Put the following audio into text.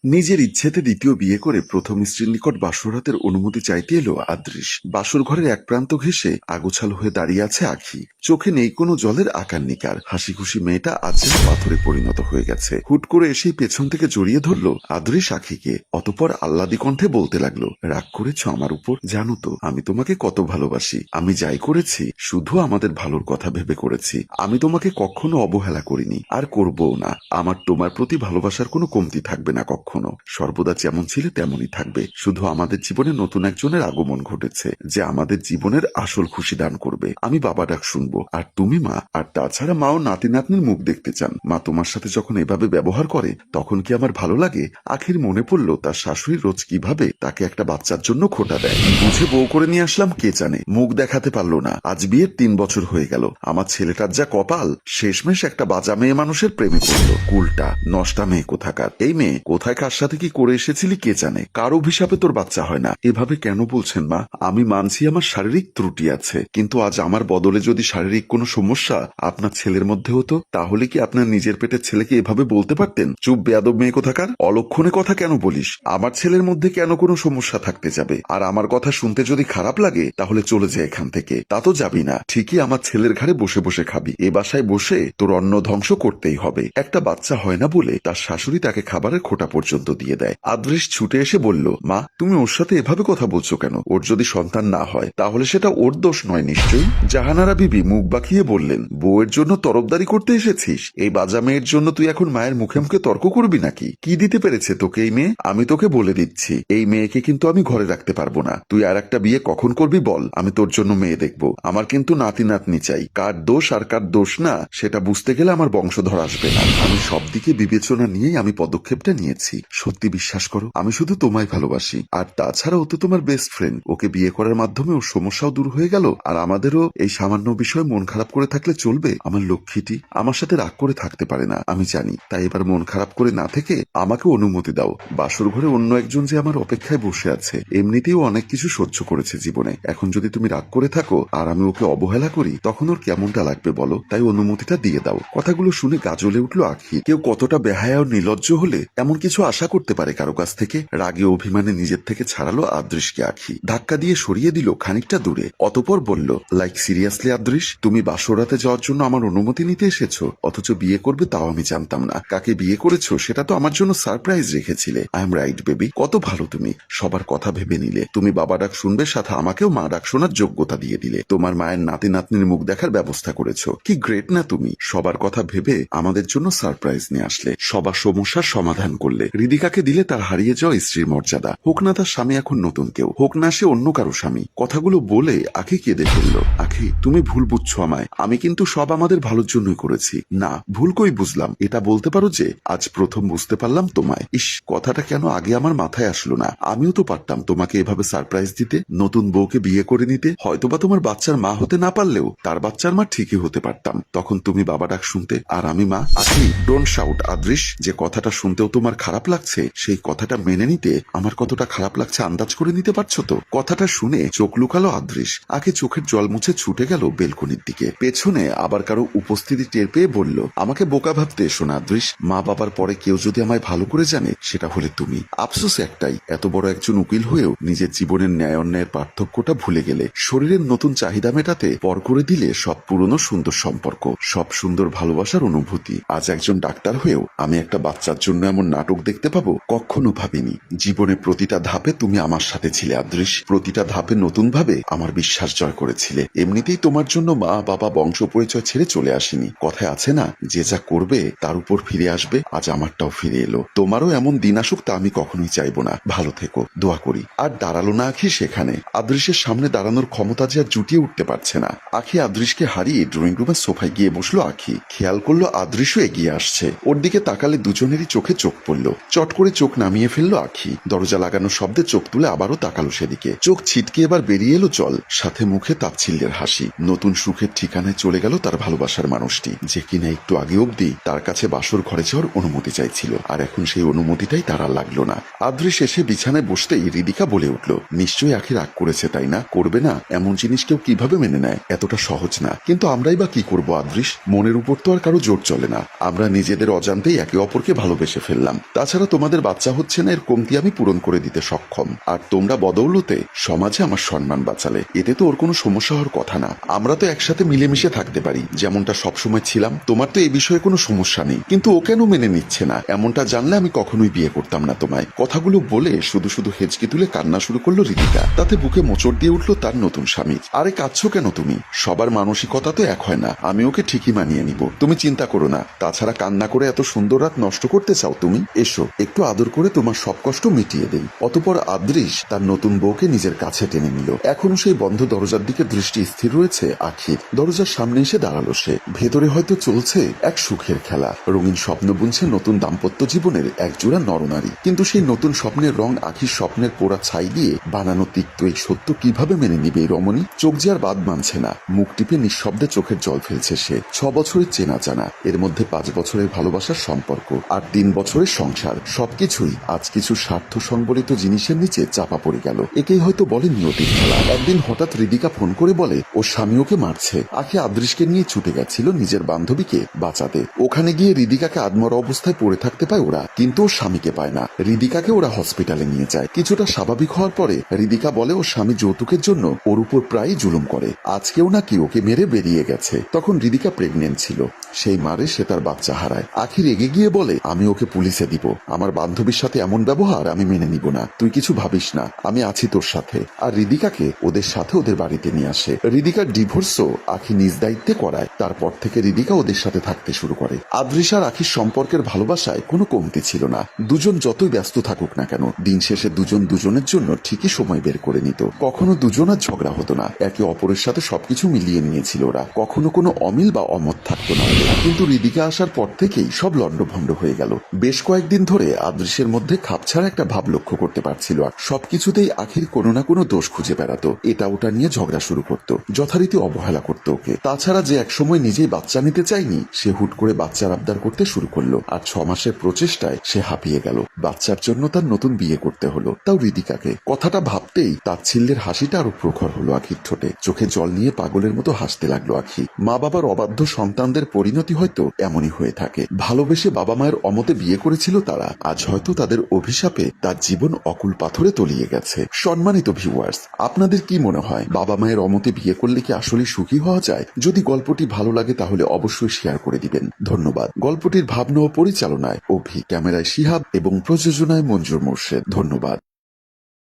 নিজের ইচ্ছেতে দ্বিতীয় বিয়ে করে প্রথম স্ত্রীর নিকট বাসরাতের অনুমতি চাইতে এলো আদৃশ। বাসর ঘরের এক প্রান্ত ঘেঁষে আগোছাল হয়ে দাঁড়িয়ে আছে আখি। চোখে নেই কোনো জলের আকার নিকার। হাসি খুশি মেয়েটা আজ যেন পাথরে পরিণত হয়ে গেছে। হুট করে এসেই পেছন থেকে জড়িয়ে ধরলো আদৃশ আখিকে। অতঃপর আহ্লাদি কণ্ঠে বলতে লাগলো, রাগ করেছ আমার উপর? জানো তো আমি তোমাকে কত ভালোবাসি। আমি যাই করেছি শুধু আমাদের ভালোর কথা ভেবে করেছি। আমি তোমাকে কখনো অবহেলা করিনি, আর করবও না। আমার তোমার প্রতি ভালোবাসার কোনো কমতি থাকবে না কখনো। সর্বদা যেমন ছিলে তেমনই থাকবে। শুধু আমাদের জীবনে নতুন একজনের আগমন ঘটেছে, যে আমাদের জীবনের আসল খুশি দান করবে। আমি বাবা ডাক শুনবো, আর তুমি মা। আর তাছাড়া মাও নাতি নাতনির মুখ দেখতে চান। মা তোমার সাথে যখন এভাবে ব্যবহার করে তখন কি আমার ভালো লাগে? আখির মনে পড়লো তার শাশুড়ি রোজ কিভাবে তাকে একটা বাচ্চার জন্য খোটা দেয়। বুঝে বউ করে নিয়ে আসলাম কে জানে, মুখ দেখাতে পারলো না। আজ বিয়ের 3 বছর হয়ে গেল। আমার ছেলেটার যা কপাল, শেষমেশ একটা বাজা মেয়ে মানুষের প্রেমে পড়লো। কুলটা নষ্টা মেয়ে কোথাকার। এই মেয়ে কোথায় কার সাথে কি করে এসেছিলি কে জানে। কার অভিশাপে তোর বাচ্চা হয় না। এভাবে কেন বলছেন মা? আমি মানছি আমার শারীরিক ত্রুটি আছে, কিন্তু আজ আমার বদলে যদি শারীরিক কোনো সমস্যা আপনার ছেলের মধ্যে হতো, তাহলে কি আপনার নিজের পেটের ছেলেকে এভাবে বলতে পারতেন? চুপ বেয়াদব মেয়ে কোথাকার, অলক্ষণে কথা কেন বলিস? আমার ছেলের মধ্যে কেন কোনো সমস্যা থাকতে যাবে? আর আমার কথা শুনতে যদি খারাপ লাগে তাহলে চলে যায় এখান থেকে। তা তো যাবি না, ঠিকই আমার ছেলের ঘাড়ে বসে বসে খাবি। এ বাসায় বসে তোর অন্ন ধ্বংস করতেই হবে। একটা বাচ্চা হয় না বলে তার শাশুড়ি তাকে খাবারের খোটা পর্যন্ত দিয়ে দেয়। আদৃশ ছুটে এসে বলল, মা তুমি ওর সাথে এভাবে কথা বলছো কেন? ওর যদি সন্তান না হয় তাহলে সেটা ওর দোষ নয় নিশ্চয়ই। জাহানারা বিবি মুখ বাঁকিয়ে বললেন, বউয়ের জন্য তরফদারি করতে এসেছিস? এই বাজা মেয়ের জন্য তুই এখন মায়ের মুখে মুখে তর্ক করবি নাকি? কি দিতে পেরেছে তোকে এই মেয়ে? আমি তোকে বলে দিচ্ছি, এই মেয়েকে কিন্তু আমি ঘরে রাখতে পারবো না। তুই আর একটা বিয়ে কখন করবি বল, আমি তোর জন্য মেয়ে দেখবো। আমার কিন্তু নাতি নাতনি চাই। কার দোষ আর কার দোষ না সেটা বুঝতে গেলে আমার বংশধর আসবে না। আমি সব দিকে বিবেচনা নিয়েই আমি পদক্ষেপটা নিয়েছি। সত্যি বিশ্বাস করো, আমি শুধু তোমায় ভালোবাসি। আর তাছাড়া ও তো তোমার বেস্ট ফ্রেন্ড। ওকে বিয়ে করার মাধ্যমে ওর সমস্যাও দূর হয়ে গেল, আর আমাদেরও এই সামান্য বিষয়ে মন খারাপ করে থাকলে চলবে? আমার লক্ষ্মীটি আমার সাথে রাগ করে থাকতে পারে না, আমি জানি। তাই এবার মন খারাপ করে না থেকে আমাকে অনুমতি দাও। বাসর ঘরে অন্য একজন যে আমার অপেক্ষায় বসে আছে। এমনিতেও অনেক কিছু সহ্য করেছে জীবনে। এখন যদি তুমি রাগ করে থাকো আর আমি ওকে অবহেলা করি, তখন ওর কেমনটা লাগবে বলো? তাই অনুমতিটা দিয়ে দাও। কথাগুলো শুনে গা জ্বলে উঠলো আখি। কেউ কতটা বেহায়া ও নির্লজ্জ হলে এমন কিছু আশা করতে পারে কারো কাছ থেকে? রাগে অভিমানে নিজের থেকে ছাড়ালো আদৃশকে আখি। ধাক্কা দিয়ে সরিয়ে দিল খানিকটা দূরে। অতঃপর বলল, লাইক সিরিয়াসলি আদৃশ, তুমি বাসরাতে যাওয়ার জন্য আমার অনুমতি নিতে এসেছো, অথচ বিয়ে করবে তাও আমি জানতাম না। কাকে বিয়ে করেছো সেটা তো আমার জন্য সারপ্রাইজ রেখেছিলে। I am right baby. কত ভালো তুমি, সবার কথা ভেবে নিলে। তুমি বাবা ডাক শুনবে, সাথে আমাকেও মা ডাক শোনার যোগ্যতা দিয়ে দিলে। তোমার মায়ের নাতি নাতনির মুখ দেখার ব্যবস্থা করেছো। কি গ্রেট না তুমি? সবার কথা ভেবে আমাদের জন্য সারপ্রাইজ নিয়ে আসলে, সবার সমস্যার সমাধান করলে। হৃদিকাকে দিলে তার হারিয়ে যাওয়া স্ত্রীর মর্যাদা। হোক না তার স্বামী এখন নতুন কেউ, হোক না সে অন্য কারো স্বামী। কথাগুলো বলে আখি কেঁদে ফেলল। আখি তুমি ভুল বুঝছো আমায়। আমি কিন্তু সব আমাদের ভালোর জন্যই করেছি। না, ভুল কই বুঝলাম? এটা বলতে পারো যে আজ প্রথম বুঝতে পারলাম তোমায়। ইস, কথাটা কেন আগে আমার মাথায় আসলো না? আমিও তো পারতাম তোমাকে এভাবে সারপ্রাইজ দিতে, নতুন বউকে বিয়ে করে নিতে। হয়তোবা তোমার বাচ্চার মা হতে না পারলেও তার বাচ্চার মা ঠিকই হতে পারতাম। তখন তুমি বাবা ডাক শুনতে আর আমি মা। আখি ডোন্ট শাউট আদৃশ। যে কথাটা শুনতেও তোমার খারাপ লাগছে, সেই কথাটা মেনে নিতে আমার কতটা খারাপ লাগছে আন্দাজ করে নিতে পারছো তো? কথাটা শুনে চোখ লুকালো আদৃশ। আখি চোখের জল মুছে ছুটে গেল বেলকনির দিকে। পেছনে আবার কারো উপস্থিতি টের পেয়ে বলল, আমাকে বোকা ভাবতে এসো না আদৃশ। মা বাবার পরে কেউ যদি আমায় ভালো করে জানে সেটা হলে তুমি। আফসোস একটাই, এত বড় একজন উকিল হয়েও নিজের জীবনের ন্যায় অন্যায়ের পার্থক্যটা ভুলে গেলে। শরীরের নতুন চাহিদা মেটাতে পর করে দিলে সব পুরনো সুন্দর সম্পর্ক, সব সুন্দর ভালোবাসার অনুভূতি। আজ একজন ডাক্তার হয়েও আমি একটা বাচ্চার জন্য এমন নাটক দেখতে পাবো কখনো ভাবিনি। জীবনে প্রতিটা ধাপে তুমি আমার সাথে ছিলে আদৃশ। প্রতিটা ধাপে নতুন ভাবে আমার বিশ্বাস জয় করেছিলে। এমনিতেই তোমার জন্য মা বাবা বংশ পরিচয় ছেড়ে চলে আসিনি। কথায় আছে না, যে যা করবে তার উপর ফিরে আসবে। আজ আমারটাও ফিরে এলো। তোমারও এমন দিন আসুক তা আমি কখনোই চাইবো না। ভালো থেকো, দোয়া করি। আর দাঁড়ালো না আখি সেখানে। আদৃশের সামনে দাঁড়ানোর ক্ষমতা যে আর জুটিয়ে উঠতে পারছে না। আখি আদৃশকে হারিয়ে ড্রয়িং রুমের সোফায় গিয়ে বসলো আখি। খেয়াল করলো আদৃশও এগিয়ে আসছে। ওর দিকে তাকালে দুজনেরই চোখে চোখ পড়লো। চট করে চোখ নামিয়ে ফেললো আখি। দরজা লাগানোর শব্দে চোখ তুলে আবারও তাকালো সেদিকে। চোখ ছিটকে এবার বেরিয়ে এলো জল, সাথে মুখে তাচ্ছিল্যের হাসি। নতুন সুখের ঠিকানায় চলে গেল তার ভালোবাসার মানুষটি, যে কিনা একটু আগে অব্দি তার কাছে বাসর ঘরে যাওয়ার অনুমতি চাইছিল। আর এখন সেই অনুমতিটাই তার আর লাগলো না। আদৃশ এসে বিছানায় বসতেই হৃদিকা বলে উঠল, নিশ্চয়ই আখি রাগ করেছে তাই না? করবে না? এমন জিনিস কেউ কিভাবে মেনে নেয়? এতটা সহজ না। কিন্তু আমরাই বা কি করবো আদৃশ? মনের উপর তো আর কারো জোর চলে না। আমরা নিজেদের অজান্তেই একে অপরকে ভালোবেসে ফেললাম। তাছাড়া তাছাড়া তোমাদের বাচ্চা হচ্ছে না এর কমতি আমি পূরণ করে দিতে সক্ষম, আর তোমরা বদৌলতে সমাজে আমার সম্মান বাঁচালে, এতে তো ওর কোনো সমস্যা হওয়ার কথা না। আমরা তো একসাথে মিলেমিশে থাকতে পারি যেমনটা সবসময় ছিলাম। তোমার তো এ বিষয়ে কোনো সমস্যা নেই, কিন্তু ও কেন মেনে নিচ্ছে না? এমনটা জানলে আমি কখনোই বিয়ে করতাম না তোমায়। কথাগুলো বলে শুধু শুধু হেঁচকি তুলে কান্না শুরু করলো ঋতিকা। তাতে বুকে মোচড় দিয়ে উঠলো তার নতুন স্বামী। আরে কাঁদছো কেন তুমি? সবার মানসিকতা তো এক হয় না, আমি ওকে ঠিকই মানিয়ে নিব, তুমি চিন্তা করো না। তাছাড়া কান্না করে এত সুন্দর রাত নষ্ট করতে চাও তুমি? এসো একটু আদর করে তোমার সব কষ্ট মিটিয়ে দেই। অতঃপর আদৃশ তার নতুন বউকে নিজের কাছে টেনে নিল। এখনো সেই বন্ধ দরজার দিকে দৃষ্টি স্থির রয়েছে আখির। দরজার সামনে এসে দাঁড়ালো সে। ভেতরে হয়তো চলছে এক সুখের খেলা, রঙিন স্বপ্ন বুনছে নতুন দাম্পত্য জীবনের একজোড়া নরনারী। কিন্তু সেই নতুন স্বপ্নের রং আখির স্বপ্নের পোড়া ছাই দিয়ে বানানো তিক্ত এই সত্য কিভাবে মেনে নিবে এই রমণী? চোখ যে আর বাদ মানছে না, মুখ টিপে নিঃশব্দে চোখের জল ফেলছে সে। 6 বছরের চেনা জানা, এর মধ্যে 5 বছরের ভালোবাসার সম্পর্ক আর 3 বছরের সংসার, সবকিছুই আজ কিছু স্বার্থ সংবলিত জিনিসের নিচে চাপা পড়ে গেল। একেই হয়তো বলে নিয়তির খেলা। একদিন হঠাৎ ঋদিকা ফোন করে বলে ও স্বামী ওকে মারছে। আখি আদৃশকে নিয়ে ছুটে গেছিল নিজের বান্ধবীকে বাঁচাতে। ওখানে গিয়ে ঋদিকাকে আদমরা অবস্থায় পড়ে থাকতে পায় ওরা, কিন্তু ওর স্বামীকে পায় না। ঋদিকাকে ওরা হসপিটালে নিয়ে যায়। কিছুটা স্বাভাবিক হওয়ার পরে ঋদিকা বলে ওর স্বামী যৌতুকের জন্য ওর উপর প্রায় জুলুম করে, আজকেও নাকি ওকে মেরে বেরিয়ে গেছে। তখন ঋদিকা প্রেগনেন্ট ছিল, সেই মারে সে তার বাচ্চা হারায়। আখি রেগে গিয়ে বলে আমি ওকে পুলিশে দিব, আমার বান্ধবীর সাথে এমন ব্যবহার আমি মেনে নিব না, তুই কিছু ভাবিস না, আমি আছি তোর সাথে। আর ঋদিকাকে ওদের সাথে ওদের বাড়িতে নিয়ে আসে। ঋদিকার ডিভোর্সও আখি নিজ দায়িত্বে করায়। তারপর থেকে ঋদিকা ওদের সাথে থাকতে শুরু করে। আদৃশ আর আখির সম্পর্কের ভালোবাসায় কোনো কমতি ছিল না। দুজন যতই ব্যস্ত থাকুক না কেন, দিন শেষে দুজন দুজনের জন্য ঠিকই সময় বের করে নিত। কখনো দুজন আর ঝগড়া হতো না, একে অপরের সাথে সবকিছু মিলিয়ে নিয়েছিল ওরা। কখনো কোনো অমিল বা অমত থাকতো না। কিন্তু ঋদিকা আসার পর থেকেই সব লন্ডভন্ড হয়ে গেল। বেশ কয়েকদিন ধরে আদৃশের মধ্যে খাপছাড়া একটা ভাব লক্ষ্য করতে পারছিল। আর সবকিছুতেই আখির কোনো না কোনো দোষ খুঁজে বেড়াতো। এটা ওটা নিয়ে ঝগড়া শুরু করত, যথারীতি অবহেলা করতো ওকে। তাছাড়া যে একসময় নিজেই বাচ্চা নিতে চায়নি, সে হুট করে বাচ্চার আবদার করতে শুরু করলো। আর 6 মাসের প্রচেষ্টায় সে হাঁপিয়ে গেল। বাচ্চার জন্য তার নতুন বিয়ে করতে হলো, তাও ঋদিকাকে। কথাটা ভাবতেই তাচ্ছিল্যের হাসিটা আরো প্রখর হলো আখির ঠোঁটে। চোখে জল নিয়ে পাগলের মতো হাসতে লাগলো আখি। মা বাবার অবাধ্য সন্তানদের পরিণতি হয়তো এমনই হয়ে থাকে। ভালোবেসে বাবা মায়ের অমতে বিয়ে করেছিল তারা, আজ হয়তো তাদের অভিশাপে তার জীবন অকুল পাথরে তলিয়ে গেছে। সম্মানিত ভিউয়ার্স, আপনাদের কি মনে হয় বাবা মায়ের অমতে বিয়ে করলে কি আসলে সুখী হওয়া যায়? যদি গল্পটি ভালো লাগে তাহলে অবশ্যই শেয়ার করে দিবেন। ধন্যবাদ। গল্পটির ভাবনা ও পরিচালনায় অভি, ক্যামেরায় শিহাব এবং প্রযোজনায় মঞ্জুর মোর্শেদ। ধন্যবাদ।